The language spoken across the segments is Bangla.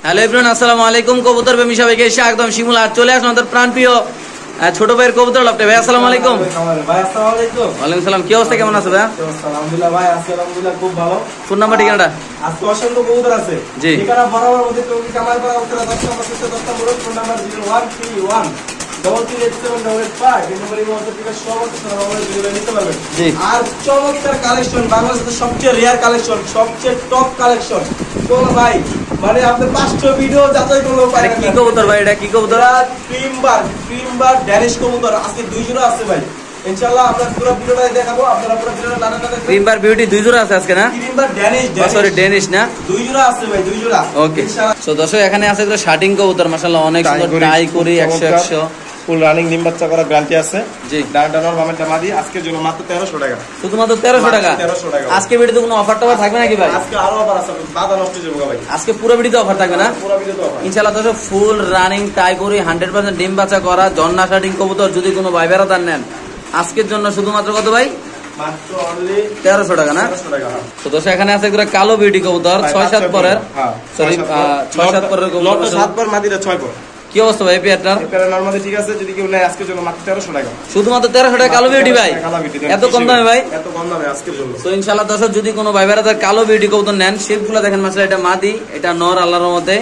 হ্যালো এভরিওয়ান, আসসালামু আলাইকুম। কবুতর প্রেমী সবাইকে স্বাগতম। শিমুল আর চলে আসুন আমাদের প্রাণপ্রিয় ছোট ভাইয়ের কবুতর লফটে। ভাই আসসালামু আলাইকুম। ভাই আসসালামু আলাইকুম। ওয়ালাইকুম সালাম। কি অবস্থা, কেমন আছে ভাই? আলহামদুলিল্লাহ ভাই, আছি আলহামদুলিল্লাহ খুব ভালো। ফোন নাম্বার ঠিকানাটা? আজকে অসংখ্য কবুতর আছে। জি। ঠিকানা বরাবর মধ্যে টঙ্গী কামারপাড়া উত্তরা 10 নম্বর 10 নম্বর ফোন নাম্বার 0131 338785 এই নম্বরে WhatsApp থেকে সর্বোচ্চ সর্বনিম্ন ভিডিও নিতে পারবেন। জি। আর চমৎকার কালেকশন, বাংলাদেশের সবচেয়ে রেয়ার কালেকশন, সবচেয়ে টপ কালেকশন। কোন ভাই মানে আপনি 500 ভিডিও যাচাই করলেও পারেন। কি কবুতর ভাই, এটা কি কবুতর? ক্রিমবার ড্যানিশ কবুতর আজকে 2 জোড়া আছে ভাই। ইনশাআল্লাহ আমরা পুরো ভিডিওটা দেখাবো, আপনারা পুরো ভিডিওটা টানা দেখবেন। ক্রিমবার বিউটি 2 জোড়া আছে আজকে না? ক্রিমবার ড্যানিশ সরি ড্যানিশ না, 2 জোড়া আছে ভাই, 2 জোড়া। ওকে। সো দর্শক এখানে আছে একটা শার্টিং কবুতর, মাশাআল্লাহ অনেক সুন্দর টাই করি 100 ফুল রানিং ডিম বাচ্চা করা গ্যারান্টি আছে। জি। ডাটা নর মামের দাম দিয়ে আজকের জন্য মাত্র 1300 টাকা। শুধুমাত্র 1300 টাকা। 1300 টাকা। আজকে ভিডিওতে কোনো অফার টফার থাকবে নাকি ভাই? আজকে আরো অফার আছে, দাদা নষ্ট হয়ে যাবে ভাই। আজকে পুরো ভিডিওতে অফার থাকবে না? পুরো ভিডিওতে অফার ইনশাআল্লাহ। দর্শক ফুল রানিং টাই করি 100% ডিম বাচ্চা করা জন্না শার্টিং কবুতর যদি কোনো ভাই বেড়াদার নেন আজকের জন্য শুধুমাত্র কত ভাই? মাত্র অনলি 1300 টাকা না? 1300 টাকা। তো দর্শক এখানে আছে একটা কালো বিউটি কবুতর 6-7 পরের। হ্যাঁ, সরি 6-7 পরের কবুতর। লট 7 পর মাদিরা 6 পর। কি অবস্থা ভাই পেয়ারটার? এটা নরমালি ঠিক আছে, যদি কেউ নেয় আজকের জন্য মাত্র 1300 টাকা। শুধুমাত্র 1300 টাকা কালো বিউটি ভাই? এত কম দামে ভাই? এত কম দামে আজকের জন্য। তো ইনশাআল্লাহ দর্শক যদি কোনো ভাই বেড়াদার কালো বিউটি কবুতর নেন, শেপগুলো দেখেন মাশাআল্লাহ, এটা মাদি, এটা নর, আল্লাহর রহমতে।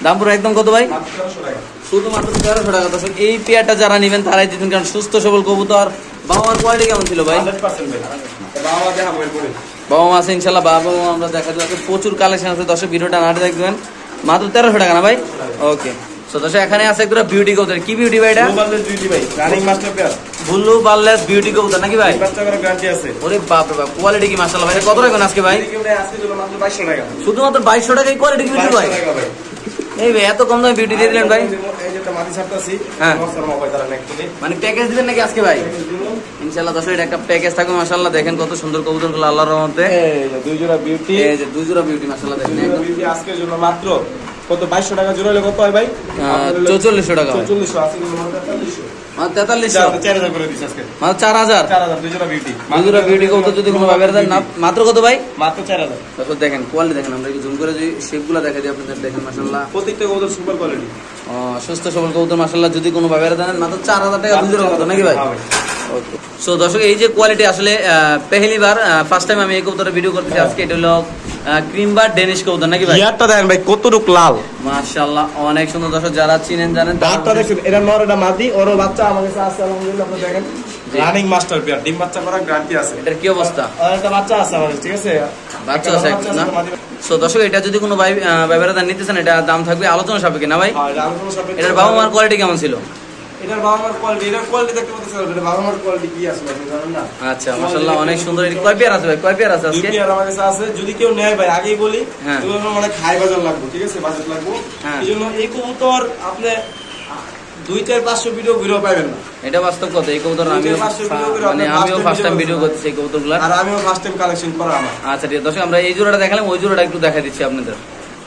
দাম পুরো একদম কত ভাই? মাত্র 1300 টাকা। শুধুমাত্র 1300 টাকা। দর্শক এই পেয়ারটা যারা নেবেন তারাই দিবেন, কারণ সুস্থ সবল কবুতর। বাবা মার কোয়ালিটি কেমন ছিল ভাই? 100% ভাই। বাবা মা দেখাবো এরপরে। বাবা মা আছে ইনশাআল্লাহ, বাবা মা আমরা দেখা যাচ্ছে প্রচুর কালেকশন আছে। দর্শক ভিডিওটা নাটে দেখবেন। মাত্র 1300 টাকা না ভাই? ওকে। সো দর্শক এখানে আছে একটা বিউটি কবুতর। কি বিউটি ভাই এটা? ব্লু বারলেস বিউটি ভাই, running master pair. Blue বারলেস beauty কবুতর নাকি ভাই? বাচ্চা করে গ্যারান্টি আছে। ওরে বাপ রে বাপ, কোয়ালিটি কি মাশাআল্লাহ ভাই। কত রাখবেন আজকে ভাই? যদি কেউ নেয় আজকের জন্য মাত্র 2200 টাকা। শুধুমাত্র 2200 টাকায় কোয়ালিটি বিউটি ভাই? 2200 টাকা ভাই। এই ভাই এত কম দামে বিউটি দিয়ে দিলেন ভাই? এই যে একটা মাটি ছাপতাছি, হ্যাঁ। নরসার মা ভাই তারা নেক্সটলি। মানে প্যাকেজ দিবেন নাকি আজকে ভাই? ইনশাআল্লাহ দর্শক এটা একটা প্যাকেজ থাকবে মাশাআল্লাহ। দেখেন কত সুন্দর কবুতরগুলো আল্লাহর রহমতে। এই যে 2 জোড়া বিউটি, এই যে 2 জোড়া বিউটি মাশাআল্লাহ দেখেন একদম। বিউটি আজকের জন্য মাত্র কত 2200 টাকা জোড়া হলে কত হয় ভাই? 4400 টাকা ভাই। 4400 আজকের জন্য মাত্র 4300। মাত্র 4300। 4000 করে দিছি আজকে। মাত্র 4000। 4000 2 জোড়া বিউটি। 2 জোড়া বিউটি কবুতর যদি কোনো ভাবে দেন মাত্র কত ভাই? মাত্র 4000। দর্শক দেখেন কোয়ালিটি দেখেন, আমরা একটু জুম করে যদি শেপগুলো দেখাই দিই আপনাদের, দেখেন মাশাআল্লাহ প্রত্যেকটা কবুতর সুপার কোয়ালিটি। সুস্থ সবল কবুতর মাশাআল্লাহ। যদি কোনো ভাবে দেন মাত্র 4000 টাকা 2 জোড়া কবুতর নাকি ভাই? ওকে। সো দর্শক এই যে কোয়ালিটি আসলে পহেলি বার ফার্স্ট টাইম আমি এই কবুতরের ভিডিও করতেছি আজকে। এটা হলো ক্রিমবার ডেনিশ কবুতর নাকি ভাই? ইয়ারটা দেখেন ভাই কতটুক লাল, মাশাআল্লাহ অনেক সুন্দর। দর্শক যারা চিনেন জানেন। দাঁতটা দেখেন, এটা নর এটা মাদি, ওর বাচ্চা আমার কাছে আছে আলহামদুলিল্লাহ। আপনি দেখেন রানিং মাস্টার পেয়ার, ডিম বাচ্চা করা গ্যারান্টি আছে। এটার কি অবস্থা? আর একটা বাচ্চা আছে আমার কাছে, ঠিক আছে? বাচ্চা আছে না? সো দর্শক এটা যদি কোনো ভাই ভাইবেরা দান নিতেছেন, এটা দাম থাকবে আলোচনা সাপেক্ষে না ভাই? হ্যাঁ, এটা আলোচনা সাপেক্ষে। এটার বাবা মার কোয়ালিটি কেমন ছিল? এটার বাবা মার কোয়ালিটি, এটার কোয়ালিটি দেখতে পাচ্ছেন, এটা বাবা মার কোয়ালিটি কি আছে আপনি জানেন না? আচ্ছা মাশাআল্লাহ অনেক সুন্দর। এটা কয় পেয়ার আছে ভাই? কয় পেয়ার আছে আজকে? 2 পেয়ার আমার কাছে আছে। যদি কেউ নেয় ভাই আগেই বলি, হ্যাঁ। এগুলো মানে হাই বাজার লাগবে, ঠিক আছে? বাজেট লাগবে। হ্যাঁ। এইজন্য এই কবুতর আপনি 2-4-500 ভিডিও ঘুরেও পাবেন না। এটা বাস্তব কথা। এই কবুতর আমিও মানে আমিও ফার্স্ট টাইম ভিডিও করতেছি এই কবুতরগুলো। আর আমিও ফার্স্ট টাইম কালেকশন করা আমার। আচ্ছা ঠিক আছে দর্শক, আমরা এই জোড়াটা দেখালাম, ওই জোড়াটা একটু দেখাই দিচ্ছি আপনাদের।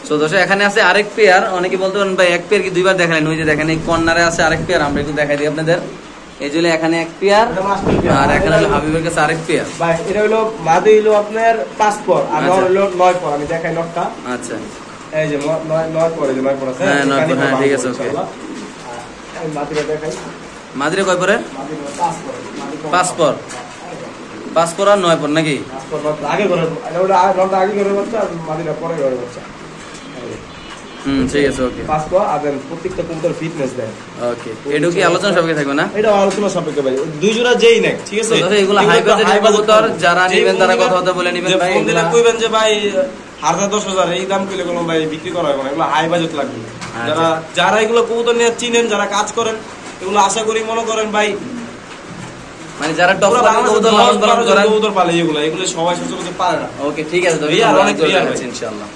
সো দর্শক এখানে আছে আরেক পেয়ার। অনেকে বলতে পারেন ভাই এক পেয়ার কি দুইবার দেখালেন? ওই যে দেখেন এই কর্নারে আছে আরেক পেয়ার, আমরা একটু দেখাই দিই আপনাদের। এই জন্য এখানে এক পেয়ার আর এখানে হলো হাবিবের কাছে আরেক পেয়ার। ভাই এটা হলো মাদি হলো আপনার 5 পর আর নর হলো 9 পর। আমি দেখাই নরটা। আচ্ছা এই যে 9 পর, এই যে 9 পর আছে। হ্যাঁ 9 পর, হ্যাঁ ঠিক আছে ওকে। এই মাদিটা দেখাই। মাদিরে কয় পরে? মাদি 5 পর। 5 পর। 5 পর আর 9 পর নাকি? 5 পর আগে করে, ওটা নরটা আগে করে বাচ্চা আর মাদিটা পরে করে বাচ্চা। ঠিক আছে ওকে। 5 পর আর দেন প্রত্যেকটা কবুতর ফিটনেস দেয়। ওকে। এটা কি আলোচনা সাপেক্ষে থাকবে না? এটা আলোচনা সাপেক্ষে ভাই। 2 জোড়া যেই নেক, ঠিক আছে? তো এগুলো হাই বাজেট কবুতর, যারা নেবেন তারা কথা বলে নেবেন ভাই। ফোন দিলে কইবেন যে ভাই 1000-10,000 এই দাম কইলে কোনো ভাই বিক্রি করা হবে না। এগুলো হাই বাজেট লাগবে। যারা এগুলো কবুতর নিয়ে চিনেন, যারা কাজ করেন, এগুলো আশা করি মনে করেন ভাই মানে যারা টপ কবুতর লালন পালন করেন, কবুতর পালে এগুলো সবাই সচরাচর পারে না। ওকে ঠিক আছে তো অনেক ইনশাআল্লাহ।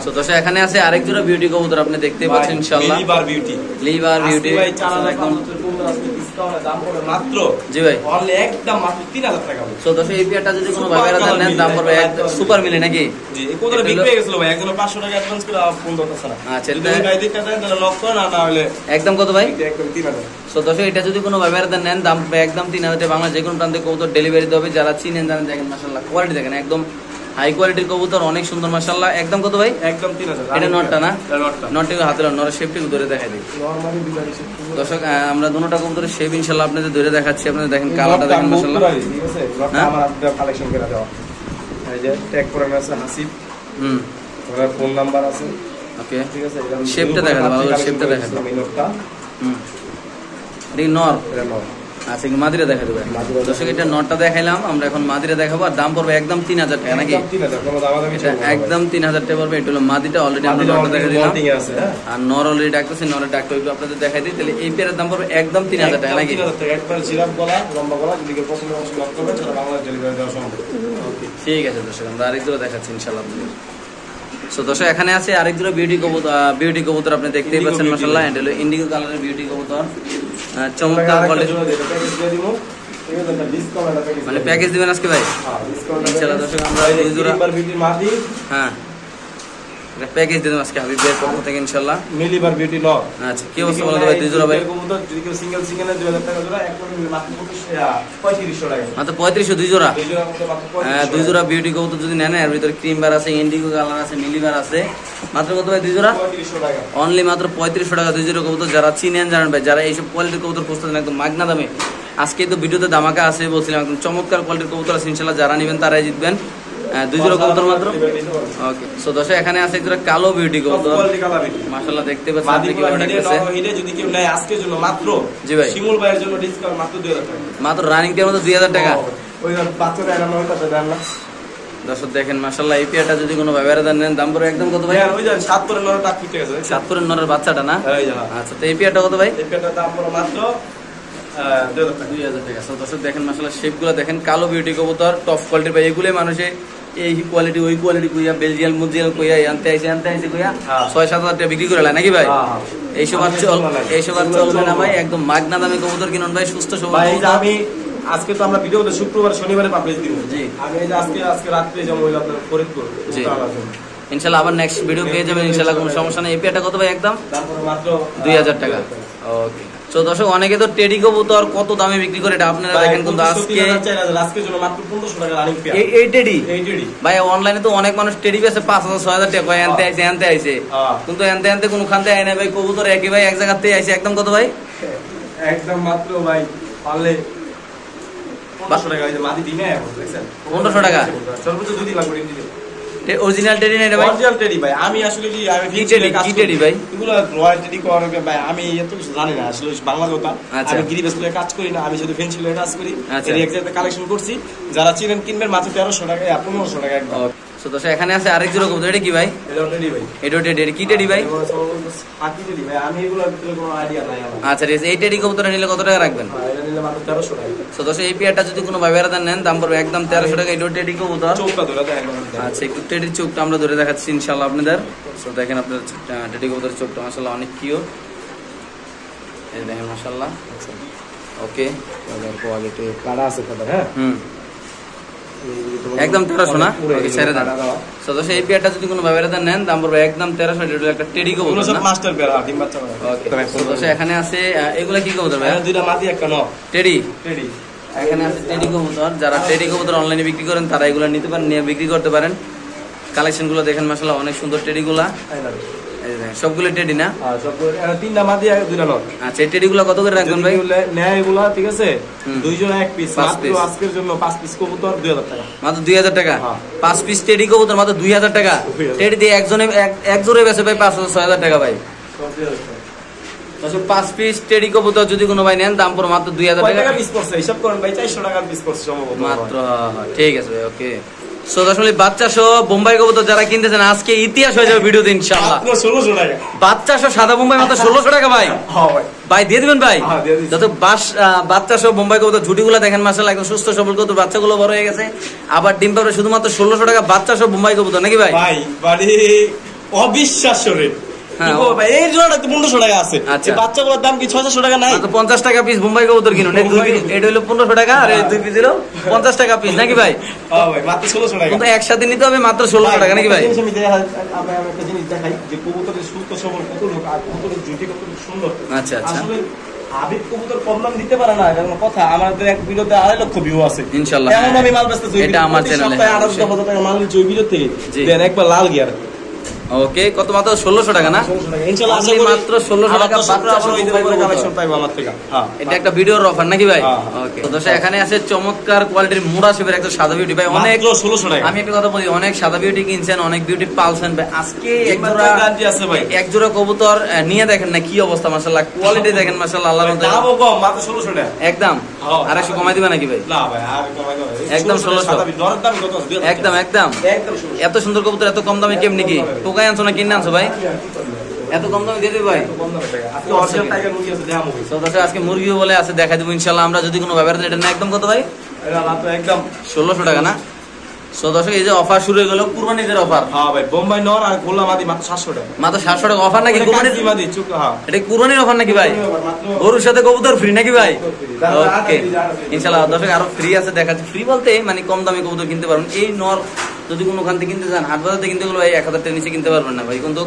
সো দর্শক এখানে আছে আরেক জোড়া বিউটি কবুতর, আপনি দেখতেই পাচ্ছেন ইনশাআল্লাহ। লিভার বিউটি, লিভার বিউটি ভাই 4000 একদম কবুতর আজকে ডিসকাউন্টে দাম পড়বে মাত্র। জি ভাই অনলি একদম মাত্র 3000 টাকা। সো দর্শক এই পেয়ারটা যদি কোনো ভাইরা দেন দাম পড়বে একদম সুপার মিলে নাকি? জি এই কবুতর বিক্রি হয়ে গেছিল ভাই, একজন 500 টাকা অ্যাডভান্স করে ফোন দরকার না। আচ্ছা যদি ভাই দেখতে চান তাহলে লক করে, না হলে একদম কত ভাই? একদম 3000। সো দর্শক এটা যদি কোনো ভাইরা দেন দাম একদম 3000 টাকা। বাংলা যে কোনো প্রান্তে কবুতর ডেলিভারি দেবে। যারা চিনেন জানেন, দেখেন মাশাআল্লাহ কোয়ালিটি দেখেন একদম হাই কোয়ালিটির কবুতর, অনেক সুন্দর মাশাআল্লাহ। একদম কত ভাই? একদম 3000। এটা নটটা না? নটটা। নটটিকে হাতে নরের শেপটিকে ধরে দেখাই দিই নরমালি বিলারি শেপ। দর্শক। আমরা দুটোটা কবুতরের শেপ ইনশাআল্লাহ আপনাদের ধরে দেখাচ্ছি। আপনারা দেখেন কালারটা দেখেন মাশাআল্লাহ। ঠিক আছে, নটটা আমার আপনাদের কালেকশন করে দেওয়া। এই যে ট্যাগ করে আছে হাসিব, ওনার ফোন নাম্বার আছে। ওকে, ঠিক আছে, শেপটা দেখা দাও, ভালো করে শেপটা দেখা দাও। এই নটটা দেখি নর। এটা নট। আচ্ছা, মাদিরা দেখা দেবে দর্শক। এটা নটটা দেখাইলাম, আমরা এখন মাদিরা দেখাবো। আর দাম পড়বে একদম 3000 টাকা নাকি? একদম 3000, কোনো দামাদামি এটা একদম 3000 টাকা পড়বে। এটা হলো মাদিটা, অলরেডি আমরা নটটা দেখা দিলাম। আছে হ্যাঁ। আর নর অলরেডি ডাকতেছি, নরের ডাকটা একটু আপনাদের দেখাই দিই। তাহলে এই পেয়ারের দাম পড়বে একদম 3000 টাকা নাকি? 3000 টাকা একবার জিরাফ গলা, লম্বা গলা, যদি কেউ পছন্দ করে লক করবেন, সেটা বাংলা ডেলিভারি দেওয়া সম্ভব। ওকে, ঠিক আছে দর্শক, আমরা আরেক জোড়া দেখাচ্ছি ইনশাআল্লাহ আপনাদের। সো দর্শক, এখানে আছে আরেক জোড়া বিউটি কবুতর আপনি দেখতেই পাচ্ছেন মাশাআল্লাহ। এটা হলো ইন্ডিগো কালারের বিউটি কবুতর, চমৎকার কোয়ালিটি। মানে প্যাকেজ দিবেন আজকে ভাই? ইনশাআল্লাহ দর্শক, আমরা এই জোড়া হ্যাঁ এটা প্যাকেজ দিলাম আজকে হাবিব ভাইয়ের পক্ষ থেকে ইনশাআল্লাহ। মিলিবার বিউটি লক। আচ্ছা, কি অবস্থা বলতে ভাই? দুই জোড়া ভাই যদি কেউ সিঙ্গেল সিঙ্গেল 2000 টাকা জোড়া, একবার মাত্র 3500 টাকা। মাত্র 3500 দুই জোড়া। দুই জোড়া মতো মাত্র 3500। হ্যাঁ, দুই জোড়া বিউটি কবুতর যদি নেন, এর ভিতরে ক্রিম বার আছে, ইন্ডিগো কালার আছে, মিলিবার আছে। মাত্র কত ভাই দুই জোড়া? 3500 টাকা। অনলি মাত্র 3500 টাকা দুই জোড়া কবুতর। যারা চিনেন জানেন ভাই, যারা এইসব কোয়ালিটির কবুতর খুঁজতেছেন একদম মাগনা দামে, আজকে তো ভিডিওতে ধামাকা আছে বলছিলাম, একদম চমৎকার কোয়ালিটির কবুতর আছে ইনশাআল্লাহ। যারা নেবেন তারাই জিতবেন। দুই জোড়া কবুতর মাত্র। ওকে, সো দর্শক, এখানে আছে একটা কালো বিউটি কবুতর মাশাআল্লাহ, দেখতে পাচ্ছেন আপনি কিভাবে ডাকতেছে। যদি কেউ নেয় আজকের জন্য মাত্র, জি ভাই, শিমুল ভাইয়ের জন্য ডিসকাউন্ট মাত্র 2000 টাকা। মাত্র রানিং টিয়ার মতো 2000 টাকা। ওই বাচ্চাটা এরা নয় টাকা দেন না। দর্শক দেখেন মাশাআল্লাহ, এই পেয়ারটা যদি কোনো ব্যবহারে নেন, দাম পড়বে একদম কত ভাই? ওই যে 7 করে 9 টাকা ঠিক আছে, 7 করে 9 বাচ্চাটা না? এই যা। আচ্ছা, তো এই পেয়ারটা কত ভাই? এই পেয়ারটার দাম পড়বে মাত্র 2000 টাকা। 2000 টাকা। সো দর্শক দেখেন মাশাআল্লাহ, শেপগুলো দেখেন, কালো বিউটি কবুতর টপ কোয়ালিটির ভাই। এগুলোই মানুষে এই কোয়ালিটি ওই কোয়ালিটি কইয়া, বেলজিয়াম মুজিয়াল কইয়া, আনতে আইছে কইয়া 6-7 হাজার টাকা বিক্রি করে নাকি ভাই? এইসব আর চলবে না ভাই, একদম মাগনা দামে কবুতর কিনুন ভাই, সুস্থ সবল। ভাই এই যে আমি আজকে তো আমরা ভিডিওতে শুক্রবার শনিবারে পাবলিশ দিব। জি, আমি এই যে আজকে রাত্রে যাবো ওই আপনার ফরিদপুর। জি ইনশাআল্লাহ, আবার নেক্সট ভিডিও পেয়ে যাবেন ইনশাআল্লাহ, কোনো সমস্যা নেই। এই পেয়ারটা কত ভাই? একদম তারপরে মাত্র 2000 টাকা। ওকে, তো দর্শক, অনেকে তো টেডি কবুতর কত দামে বিক্রি করে, এটা আপনারা দেখেন। কিন্তু আজকের জন্য মাত্র 1500 টাকা রানিং পেয়ার। এই টেডি এই টেডি ভাই, অনলাইনে তো অনেক মানুষ টেডি বেচে 5000-6000 টাকা কয়, আনতে আইছে। কিন্তু আনতে কোনো খানতে আয় না ভাই, কবুতর একই ভাই, এক জায়গাতেই আইছে। একদম কত ভাই? একদম মাত্র ভাই পারলে 1500 টাকা। এই যে মাদি দিনে এখন দেখছেন 1500 টাকা সর্বোচ্চ 2 দিন লাগবে ইঞ্জিনে। অরিজিনাল টেডি না এটা ভাই? অরিজিনাল টেডি ভাই। আমি আসলে কি আমি কি টেডি ভাই? এগুলো রয়্যাল টেডি করে ভাই, আমি এত কিছু জানি না আসলে বাংলা কথা। আমি গিরিবেস করে কাজ করি না, আমি শুধু ফেন্সি করে কাজ করি। এই এক জায়গাতে কালেকশন করছি, যারা চিনেন কিনবেন মাত্র 1300 টাকা 1500 টাকা একদম। সো দর্শক, এখানে আছে আরেক জোড়া কবুতর। এটা কি ভাই? এটা টেডি ভাই। এটা টেডি। কি টেডি ভাই? পাকি টেডি ভাই। আমি এগুলোর ভিতরে কোনো আইডিয়া নাই আমার। আচ্ছা, এই টেডি কবুতরটা নিলে কত টাকা রাখবেন? এটা নিলে মাত্র 1300 টাকা। সো দর্শক, এই পেয়ারটা যদি কোনো ব্যবহারে নেন, দাম পড়বে একদম 1300 টাকা। এটা টেডি কবুতর। চোখটা ধরে দেন। আচ্ছা, একটু টেডির চোখটা আমরা ধরে দেখাচ্ছি ইনশাআল্লাহ আপনাদের। সো দেখেন আপনার টেডি কবুতরের চোখটা মাশাআল্লাহ অনেক কিউট। এই দেখেন মাশাআল্লাহ। ওকে, কোয়ালিটি কাটা আছে কথা। হ্যাঁ, একদম 1300 না? ওকে, ছেড়ে দেন। সো দর্শক, এই পেয়ারটা যদি কোনো ব্যবহারে নেন, দাম পড়বে একদম 1300। এটা একটা টেডি কবুতর না? মাস্টার পেয়ার ডিম বাচ্চা। ওকে, সো দর্শক, এখানে আছে এগুলা কি কবুতর ভাই? দুইটা মাদি একটা নর টেডি। টেডি এখানে আছে টেডি কবুতর। যারা টেডি কবুতর অনলাইনে বিক্রি করেন, তারা এগুলো নিতে পারেন, নিয়ে বিক্রি করতে পারেন। কালেকশন গুলো দেখেন মাশাআল্লাহ, অনেক সুন্দর টেডি গুলা। সবগুলো টেডি না? তিনটা মাদি দুইটা নর। আচ্ছা, এই টেডি গুলা কত করে রাখবেন ভাই? নেয় এগুলা ঠিক আছে, দুই জোড়া এক পিস। মাত্র আজকের জন্য 5 পিস কবুতর 2000 টাকা। মাত্র 2000 টাকা? 5 পিস টেডি কবুতর মাত্র 2000 টাকা। টেডি দিয়ে এক জোড়ে বেচে ভাই 5,000-6,000 টাকা ভাই। 5 পিস টেডি কবুতর যদি কোনো ভাই নেন, দাম পড়ে মাত্র 2000 টাকা পিস পড়ছে। হিসাব করেন ভাই, 400 টাকার পিস পড়ছে সম্ভবত মাত্র। ঠিক আছে ভাই, ওকে। সো দর্শক, বাচ্চা সহ বোম্বাই কবুতর যারা কিনতেছেন, আজকে ইতিহাস হয়ে যাবে ভিডিওতে ইনশাআল্লাহ। 1600 টাকা বাচ্চা সহ সাদা বোম্বাই মাত্র 1600 টাকা ভাই। হ্যাঁ ভাই, ভাই দিয়ে দিবেন ভাই? হ্যাঁ, দিয়ে দিচ্ছি। যত বাচ্চা সহ বোম্বাই কবুতর ঝুটিগুলো দেখেন মাশাআল্লাহ, একদম সুস্থ সবল কবুতর, বাচ্চাগুলো বড় হয়ে গেছে, আবার ডিম পাবে। শুধুমাত্র 1600 টাকা বাচ্চা সহ বোম্বাই কবুতর নাকি ভাই? ভাই বাড়ি অবিশ্বাস্য রেট। এই জোড়াটা তো 1500 টাকা আছে। আচ্ছা, বাচ্চাগুলোর দাম কি 600 টাকা নাই? 50 টাকা পিস বোম্বাই কবুতর কিনুন। এটা হলো 1500 টাকা, আর এই দুই পিস হলো 50 টাকা পিস নাকি ভাই? হ্যাঁ ভাই, মাত্র 1600 টাকা। কিন্তু একসাথে নিতে হবে মাত্র 1600 টাকা নাকি ভাই? আমি একটা জিনিস দেখাই যে কবুতরের সুস্থ সবল কত লোক আর কত জুটি কত সুন্দর। আচ্ছা আচ্ছা, আসলে হাবিব কবুতর কম দাম দিতে পারে না, এরকম কথা। আমাদের এক ভিডিওতে 2.5 লক্ষ ভিউ আছে ইনশাআল্লাহ। এমন আমি মাল বেচতেছি, এটা আমার চ্যানেলে 18,000 টাকা মাল নিচ্ছি ওই ভিডিও থেকে। দেন একবার লাল গিয়ার। ওকে, কত মাত্র 1600 টাকা না? 1600 টাকা ইনশাআল্লাহ। আশা Only করি মাত্র 1600 টাকা বাচ্চা আবার ঈদের পরে কালেকশন পাইবো আমার থেকে। হ্যাঁ, এটা একটা ভিডিওর অফার নাকি ভাই? হ্যাঁ। ওকে, তো দর্শক এখানে আছে চমৎকার কোয়ালিটির মুড়া শেপের একটা সাদা বিউটি ভাই। অনেক মাত্র 1600 টাকা। আমি একটা কথা বলি, অনেক সাদা বিউটি কিনছেন, অনেক বিউটি পালছেন ভাই। আজকে এক একবার জোড়া গ্যারান্টি আছে ভাই। এক জোড়া কবুতর নিয়ে দেখেন না কি অবস্থা, মাশাআল্লাহ কোয়ালিটি দেখেন মাশাআল্লাহ, আল্লাহর মতো দামও কম, মাত্র 1600 টাকা একদম। হ্যাঁ। আর একটু কমাই দিবা নাকি ভাই? না ভাই, আর কমাই দাও। একদম 1600। নরের দাম কত আছে? একদম একদম। একদম 1600। এত সুন্দর কবুতর এত কম দামে কেমনি কি টোকাই আনছো না কিনে আনছো ভাই? এত কম দামে দিয়ে দিবে ভাই? কম দামে টাকা। আজকে অরিজিনাল টাইগার মুরগি আছে, দেখামো ভাই। তো দর্শক আজকে মুরগিও বলে আছে, দেখা দিব ইনশাআল্লাহ আমরা যদি কোনো ব্যাপার। এটা না একদম কত ভাই? এটা মাত্র একদম 1600 টাকা না? সো দর্শক এই যে অফার শুরু হয়ে গেল, কুরবানিদের অফার। হ্যাঁ ভাই, বোম্বাই নর আর গোল্লা মাদি মাত্র 700 টাকা। মাত্র 700 টাকা অফার নাকি? কুরবানির মাদি চুক। হ্যাঁ, এটা কুরবানির অফার নাকি ভাই? গরুর সাথে কবুতর ফ্রি নাকি ভাই? ওকে ইনশাআল্লাহ দর্শক আরো ফ্রি আছে দেখাচ্ছি। ফ্রি বলতে মানে কম দামে কবুতর কিনতে পারবেন। এই নর যদি কোনো ওখান থেকে কিনতে যান, হাট বাজার থেকে কিনতে গেলে ভাই 1000 টাকার নিচে কিনতে পারবেন না ভাই। কিন্তু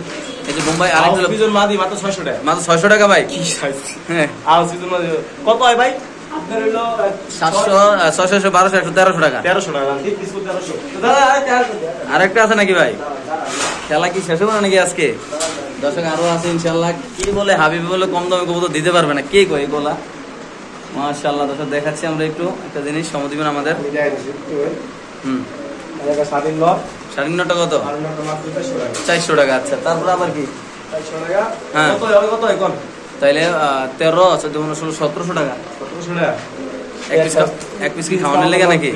এই যে বোম্বাই আরেক হলো সিজন মাদি মাত্র 600 টাকা। মাত্র 600 টাকা ভাই। কি সাইজ! হ্যাঁ, আর সিজন মাদি কত হয় ভাই? আপনার হলো 700 600 1200 1300 টাকা। 1300 টাকা। ঠিক পিস 1300। দাদা আরেকটা আছে নাকি ভাই? খেলা কি শেষ হবে না নাকি আজকে? দর্শক আরো আছে ইনশাআল্লাহ। কি বলে হাবিব বলে কম দামে কবুতর দিতে পারবে না, কে কই এগুলা? মাশাআল্লাহ দর্শক দেখাচ্ছি আমরা একটু একটা জিনিস সময় দিবেন আমাদের। হুম, এটা স্বাধীন লট। স্বাধীনটা কত? আর নটা মাত্র 400 টাকা। 400 টাকা। আচ্ছা, তারপরে আবার কি? 400 টাকা। হ্যাঁ। কত হয় কত হয় কোন? তাইলে 13 14 16 1700 টাকা। 1700 টাকা। এক পিস কি খাওয়ানোর লেগে নাকি?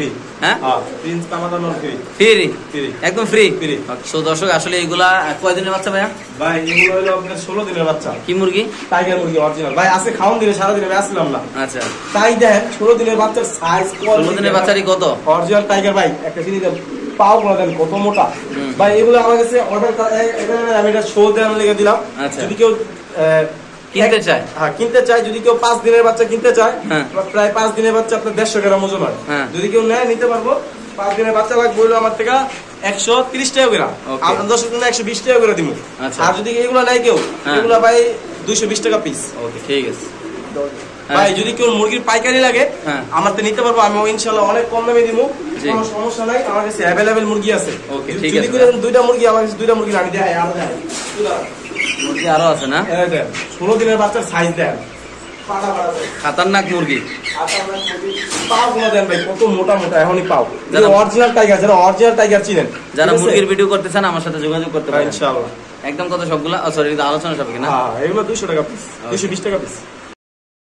হ্যাঁ, হ্যাঁ, প্রিন্স কামাদা নর ফ্রি। Free free. একদম ফ্রি। ফ্রি। সো দর্শক আসলে এগুলা কয় দিনের বাচ্চা ভাইয়া? ভাই এগুলো হলো আপনার 16 দিনের বাচ্চা। কি মুরগি? টাইগার মুরগি অরিজিনাল। ভাই আজকে খাওন দিনে সারা দিনে আসলাম না। আচ্ছা, তাই দেন 16 দিনের বাচ্চার সাইজ 16 দিনের বাচ্চারই কত? অরিজিনাল টাইগার ভাই একটা জিনিস দেন, পাও গুলো দেন কত মোটা। হুম। ভাই এগুলো আমার কাছে অর্ডার আমি এটা শো দেওয়ার লেগে দিলাম। আচ্ছা। যদি কেউ কিনতে চায়? হ্যাঁ, কিনতে চায়, যদি কেউ 5 দিনের বাচ্চা কিনতে চায়, হ্যাঁ। প্রায় 5 দিনের বাচ্চা আপনার 150 গ্রাম ওজন হয়। হ্যাঁ। যদি কেউ নেয় নিতে পারবো। 5 দিনের বাচ্চা লাগবে হলো আমার থেকে 130 টাকা করে। Okay. আমরা 10 দিনে 120 টাকা করে দিব। আচ্ছা। আর যদি এগুলো নেয় কেউ, হ্যাঁ। এগুলো ভাই 220 টাকা পিস। ওকে ঠিক আছে। ভাই যদি কেউ মুরগির পাইকারি লাগে, হ্যাঁ। আমার তো নিতে পারবো, আমি ইনশাআল্লাহ অনেক কম দামে দিব। জি। কোনো সমস্যা নাই, আমার কাছে अवेलेबल মুরগি আছে। Okay, ঠিক যদি আছে। কেউ দুইটা মুরগি, আমার কাছে দুইটা মুরগি আমি দেখাই আরো দেখাই। মুরগি আরো আছে না? এই দেন 16 দিনের বাচ্চার সাইজ দেন, পাটা পাটা দেন। খাতারনাক মুরগি। পাও গুলো দেন ভাই কত মোটা মোটা, এখনই পাও। যারা অরিজিনাল টাইগার, যারা অরিজিনাল টাইগার চিনেন, যারা ঠিক আছে? মুরগির ভিডিও করতে চান আমার সাথে যোগাযোগ করতে পারেন ইনশাআল্লাহ। একদম। কত সবগুলা? সরি, আলোচনা সাপেক্ষে না? হ্যাঁ, এগুলো 200 টাকা পিস, 220 টাকা পিস।